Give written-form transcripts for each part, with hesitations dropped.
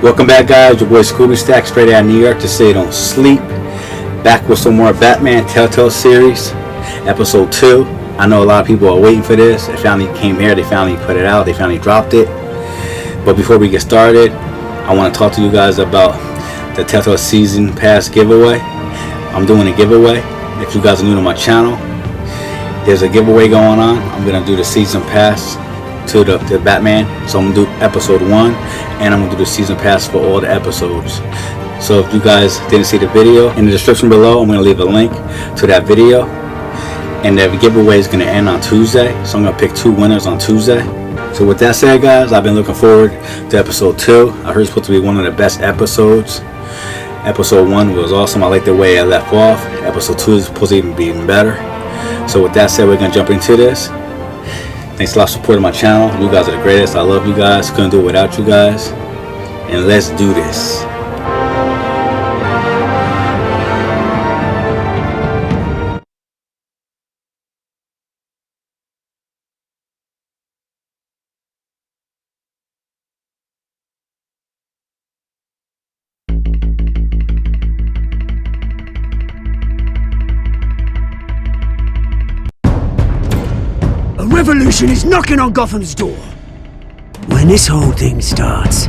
Welcome back, guys. Your boy Scooby Stack, straight out of New York to say don't sleep. Back with some more Batman Telltale Series, episode 2. I know a lot of people are waiting for this. They finally came here, they finally put it out, they finally dropped it. But before we get started, I want to talk to you guys about the Telltale Season Pass giveaway. I'm doing a giveaway. If you guys are new to my channel, there's a giveaway going on. I'm going to do the Season Pass to the Batman. So I'm going to do episode 1, and I'm going to do the Season Pass for all the episodes. So if you guys didn't see the video, in the description below, I'm going to leave a link to that video. And the giveaway is going to end on Tuesday. So I'm going to pick 2 winners on Tuesday. So with that said, guys, I've been looking forward to episode 2. I heard it's supposed to be one of the best episodes. Episode 1 was awesome. I like the way I left off. Episode 2 is supposed to even be even better. So with that said, we're going to jump into this. Thanks a lot for supporting my channel. You guys are the greatest. I love you guys. Couldn't do it without you guys. And let's do this. Revolution is knocking on Gotham's door. When this whole thing starts,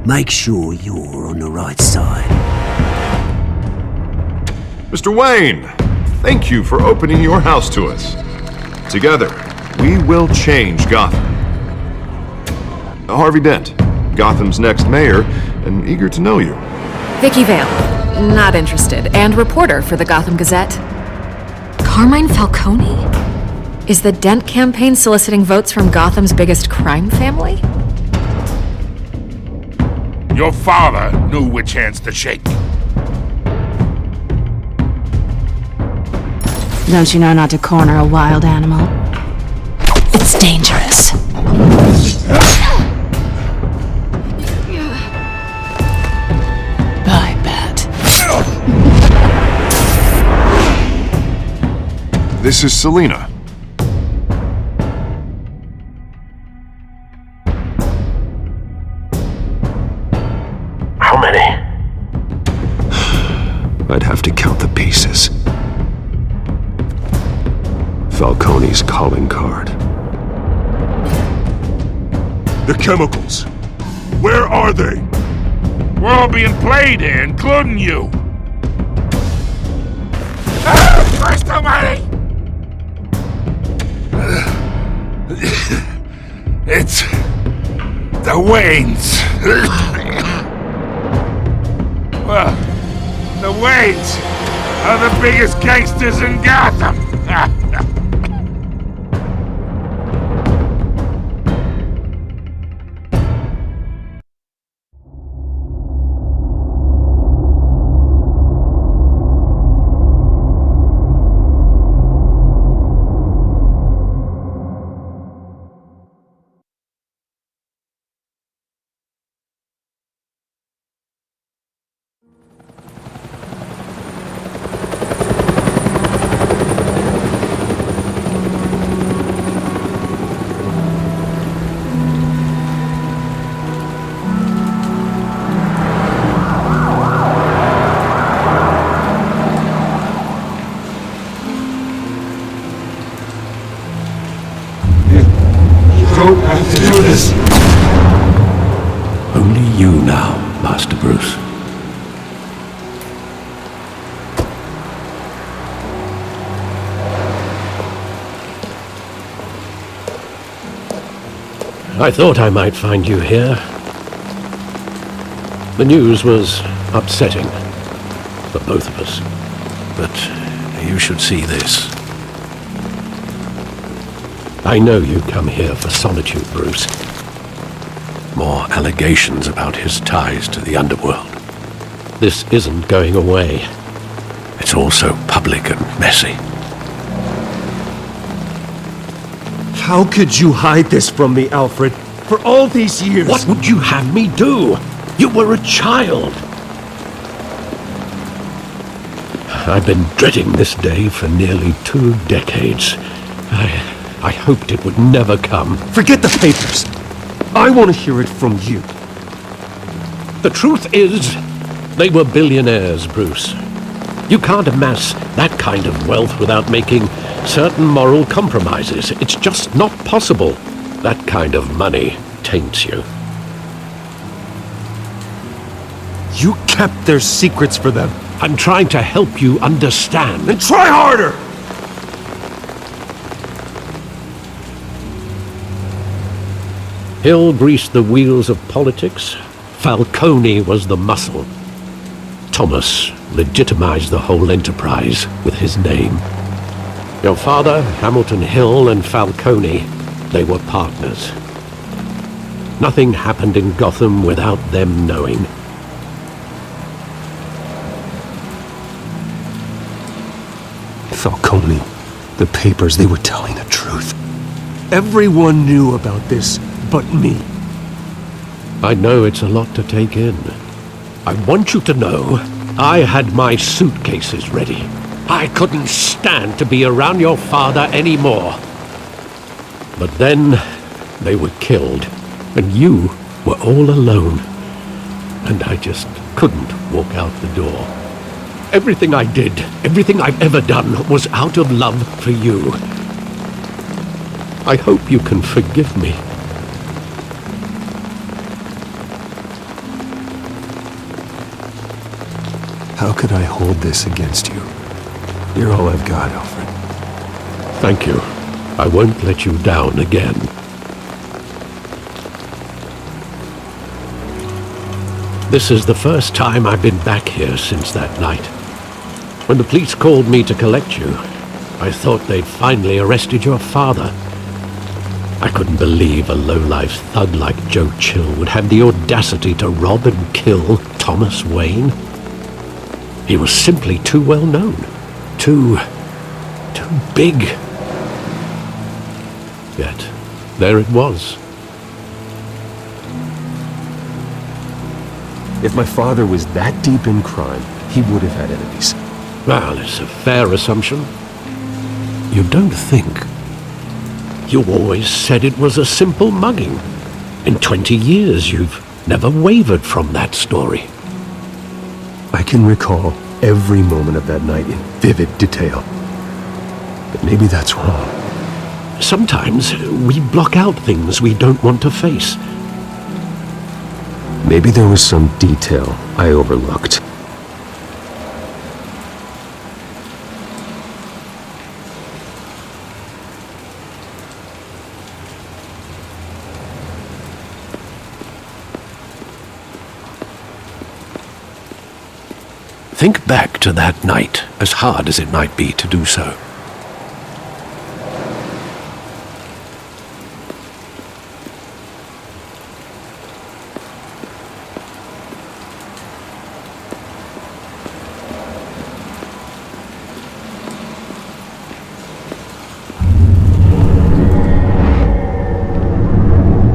make sure you're on the right side. Mr. Wayne, thank you for opening your house to us. Together, we will change Gotham. Harvey Dent, Gotham's next mayor, and eager to know you. Vicky Vale, not interested, and reporter for the Gotham Gazette. Carmine Falcone? Is the Dent campaign soliciting votes from Gotham's biggest crime family? Your father knew which hands to shake. Don't you know not to corner a wild animal? It's dangerous. Bye, Bat. This is Selina. How many? I'd have to count the pieces. Falcone's calling card. The chemicals. Where are they? We're all being played here, including you. Christ almighty! It's the Waynes. Well, the Waynes are the biggest gangsters in Gotham. don't have to do this. Only you now, Master Bruce. I thought I might find you here. The news was upsetting for both of us. But you should see this. I know you come here for solitude, Bruce. More allegations about his ties to the underworld. This isn't going away. It's all so public and messy. How could you hide this from me, Alfred? For all these years... What would you have me do? You were a child. I've been dreading this day for nearly 2 decades. I hoped it would never come. Forget the papers. I want to hear it from you. The truth is, they were billionaires, Bruce. You can't amass that kind of wealth without making certain moral compromises. It's just not possible. That kind of money taints you. You kept their secrets for them. I'm trying to help you understand. Then try harder! Hill greased the wheels of politics. Falcone was the muscle. Thomas legitimized the whole enterprise with his name. Your father, Hamilton Hill, and Falcone, they were partners. Nothing happened in Gotham without them knowing. Falcone, the papers, they were telling the truth. Everyone knew about this but me. I know it's a lot to take in. I want you to know I had my suitcases ready. I couldn't stand to be around your father anymore. But then they were killed, and you were all alone. And I just couldn't walk out the door. Everything I did, everything I've ever done, was out of love for you. I hope you can forgive me. How could I hold this against you? You're all I've got, Alfred. Thank you. I won't let you down again. This is the first time I've been back here since that night. When the police called me to collect you, I thought they'd finally arrested your father. I couldn't believe a low-life thug like Joe Chill would have the audacity to rob and kill Thomas Wayne. He was simply too well known. Too big. Yet, there it was. If my father was that deep in crime, he would have had enemies. Well, it's a fair assumption. You don't think. You always said it was a simple mugging. In 20 years, you've never wavered from that story. I can recall every moment of that night in vivid detail. But maybe that's wrong. Sometimes we block out things we don't want to face. Maybe there was some detail I overlooked. Think back to that night, as hard as it might be to do so.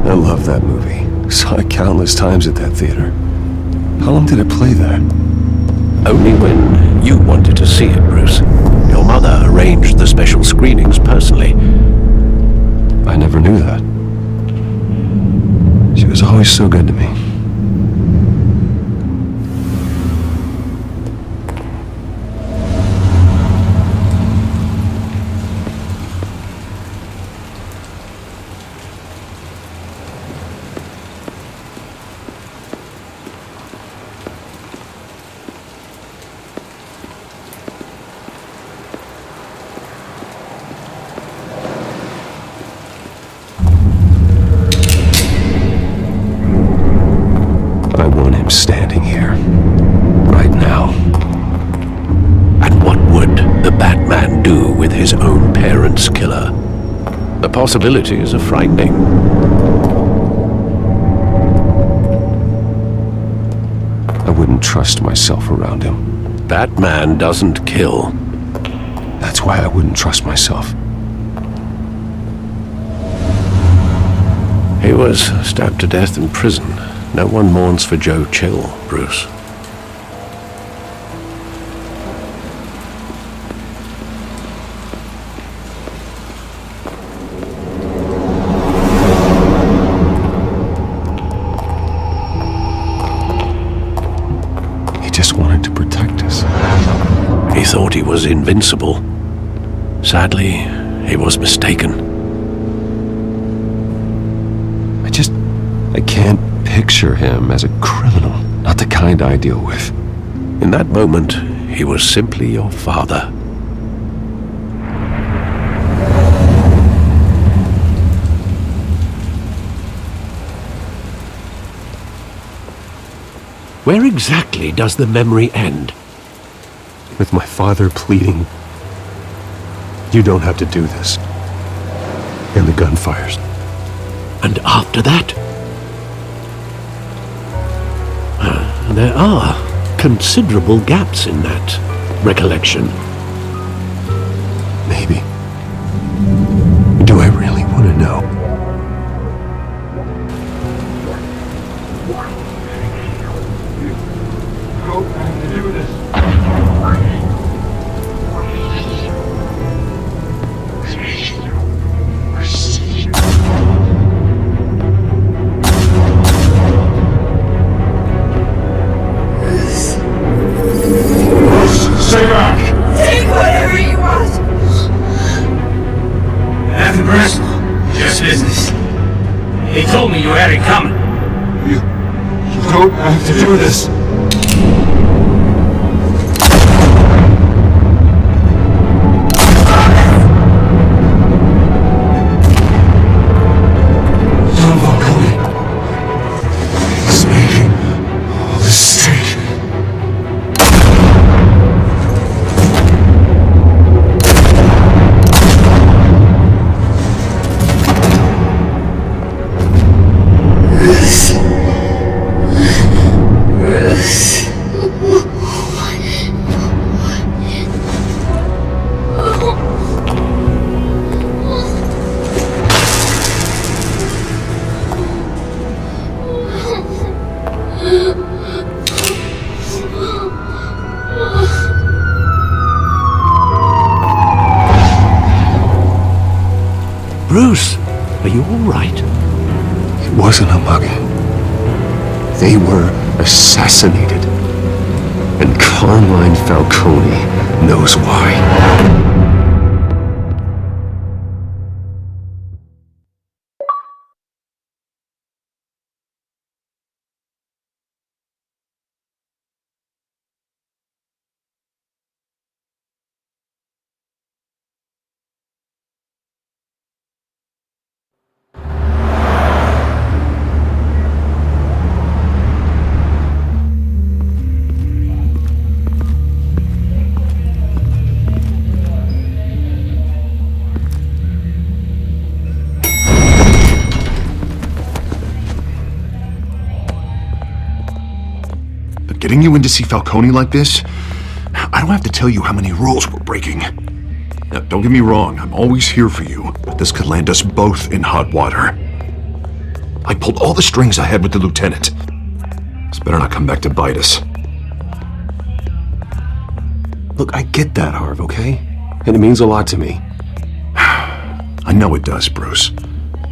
I love that movie. Saw it countless times at that theater. How long did it play there? Only when you wanted to see it, Bruce. Your mother arranged the special screenings personally. I never knew that. She was always so good to me. Standing here, right now. And what would the Batman do with his own parents' killer? The possibilities are frightening. I wouldn't trust myself around him. Batman doesn't kill. That's why I wouldn't trust myself. He was stabbed to death in prison. No one mourns for Joe Chill, Bruce. He just wanted to protect us. He thought he was invincible. Sadly, he was mistaken. I can't picture him as a criminal, not the kind I deal with. In that moment, he was simply your father. Where exactly does the memory end? With my father pleading, "You don't have to do this." And the gun fires. And after that? There are considerable gaps in that recollection. Maybe. Do I really want to know? Take whatever you want! Nothing personal, just business. He told me you had it coming. You don't have to do this. John Falcone. It's making all this mistake. Bruce, are you all right? It wasn't a mugging. They were assassinated. And Carmine Falcone knows why. Getting you in to see Falcone like this? I don't have to tell you how many rules we're breaking. Now, don't get me wrong, I'm always here for you, but this could land us both in hot water. I pulled all the strings I had with the lieutenant. This better not come back to bite us. Look, I get that, Harv, okay? And it means a lot to me. I know it does, Bruce.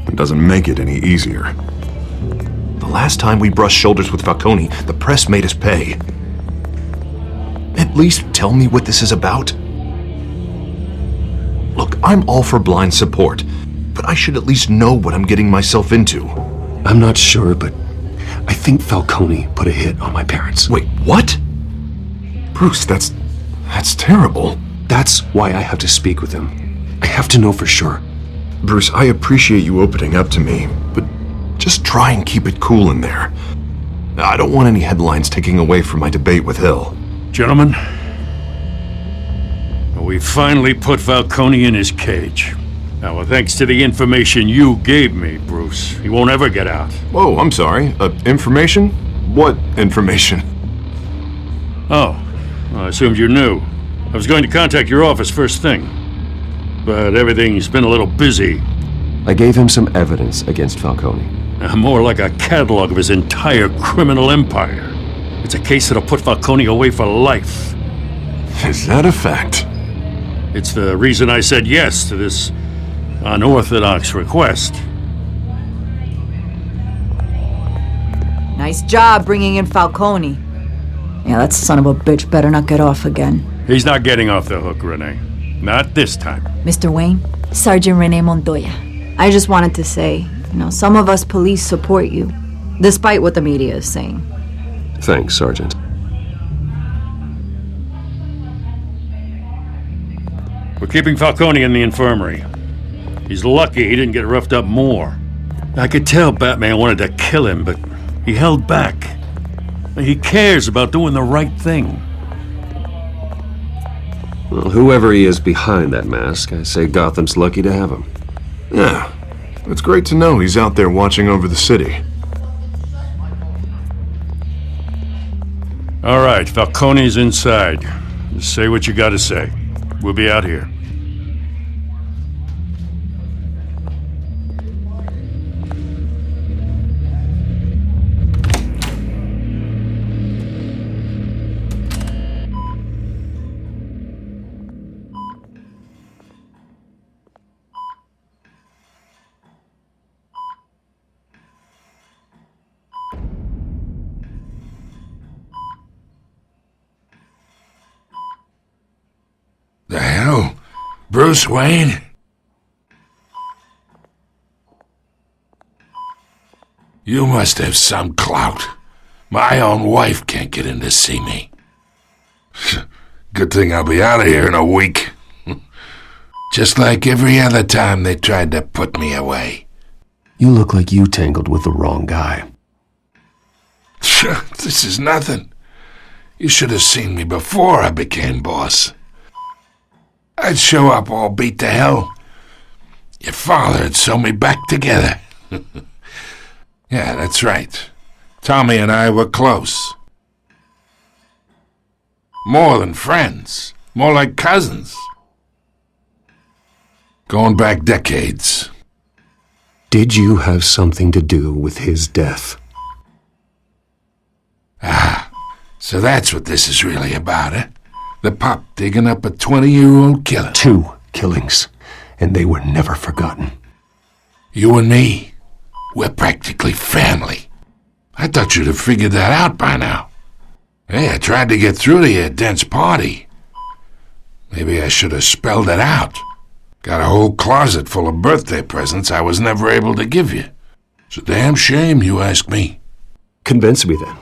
It doesn't make it any easier. The last time we brushed shoulders with Falcone, the press made us pay. At least tell me what this is about. Look, I'm all for blind support, but I should at least know what I'm getting myself into. I'm not sure, but I think Falcone put a hit on my parents. Wait, what? Bruce, that's terrible. That's why I have to speak with him. I have to know for sure. Bruce, I appreciate you opening up to me, but just try and keep it cool in there. I don't want any headlines taking away from my debate with Hill. Gentlemen, we finally put Falcone in his cage. Now, thanks to the information you gave me, Bruce, he won't ever get out. Whoa, I'm sorry. Information? What information? Oh, I assumed you knew. I was going to contact your office first thing, but everything's been a little busy. I gave him some evidence against Falcone. More like a catalog of his entire criminal empire. It's a case that'll put Falcone away for life. Is that a fact? It's the reason I said yes to this unorthodox request. Nice job bringing in Falcone. Yeah, that son of a bitch better not get off again. He's not getting off the hook, Renee. Not this time. Mr. Wayne, Sergeant Renee Montoya. I just wanted to say, some of us police support you, despite what the media is saying. Thanks, Sergeant. We're keeping Falcone in the infirmary. He's lucky he didn't get roughed up more. I could tell Batman wanted to kill him, but he held back. He cares about doing the right thing. Well, whoever he is behind that mask, I say Gotham's lucky to have him. Yeah, it's great to know he's out there watching over the city. All right, Falcone's inside. Just say what you gotta say. We'll be out here. The hell? Bruce Wayne? You must have some clout. My own wife can't get in to see me. Good thing I'll be out of here in a week. Just like every other time they tried to put me away. You look like you tangled with the wrong guy. This is nothing. You should have seen me before I became boss. I'd show up all beat to hell. Your father'd sew me back together. Yeah, that's right. Tommy and I were close. More than friends. More like cousins. Going back decades. Did you have something to do with his death? Ah, so that's what this is really about, eh? The pup digging up a 20-year-old killer. 2 killings, and they were never forgotten. You and me, we're practically family. I thought you'd have figured that out by now. Hey, I tried to get through to your dense party. Maybe I should have spelled it out. Got a whole closet full of birthday presents I was never able to give you. It's a damn shame, you ask me. Convince me then.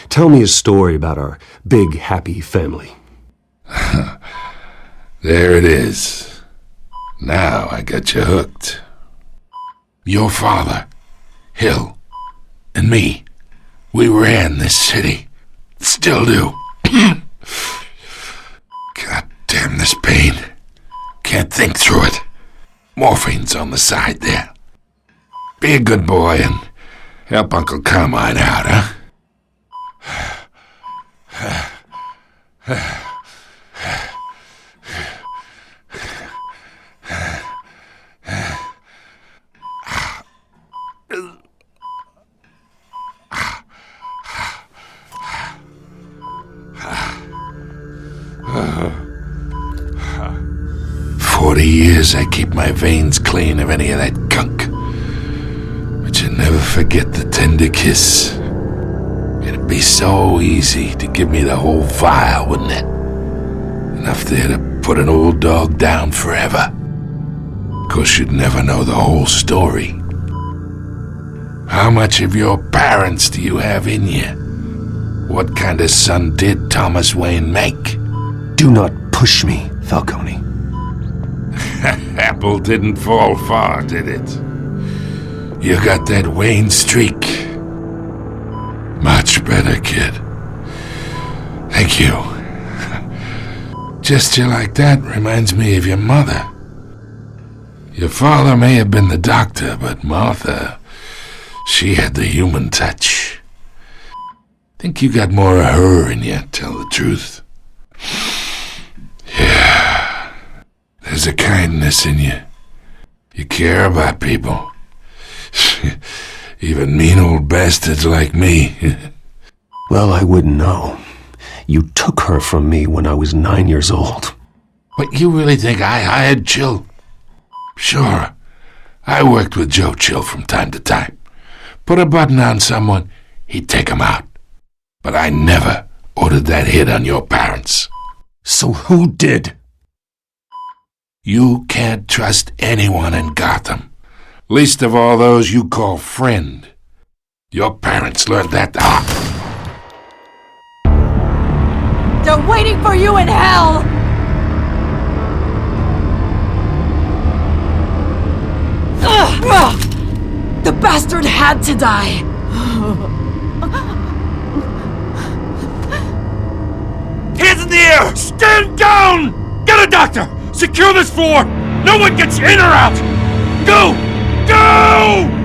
Tell me a story about our big, happy family. There it is. Now I got you hooked. Your father, Hill, and me, we ran this city. Still do. God damn this pain. Can't think through it. Morphine's on the side there. Be a good boy and help Uncle Carmine out, huh? 40 years I keep my veins clean of any of that gunk. But you never forget the tender kiss. It'd be so easy to give me the whole vial, wouldn't it? Enough there to put an old dog down forever. Of course, you'd never know the whole story. How much of your parents do you have in you? What kind of son did Thomas Wayne make? Do not push me, Falcone. Apple didn't fall far, did it? You got that Wayne streak. Much better, kid. Thank you. Gesture like that reminds me of your mother. Your father may have been the doctor, but Martha, she had the human touch. Think you got more of her in you, tell the truth. Yeah. There's a kindness in you. You care about people. Even mean old bastards like me. Well, I wouldn't know. You took her from me when I was 9 years old. What, you really think I hired Chill? Sure. I worked with Joe Chill from time to time. Put a button on someone, he'd take him out. But I never ordered that hit on your parents. So who did? You can't trust anyone in Gotham. Least of all those you call friend. Your parents learned that the hard. They're waiting for you in hell! The bastard had to die! Hands in the air! Stand down! Get a doctor! Secure this floor! No one gets in or out! Go! Go!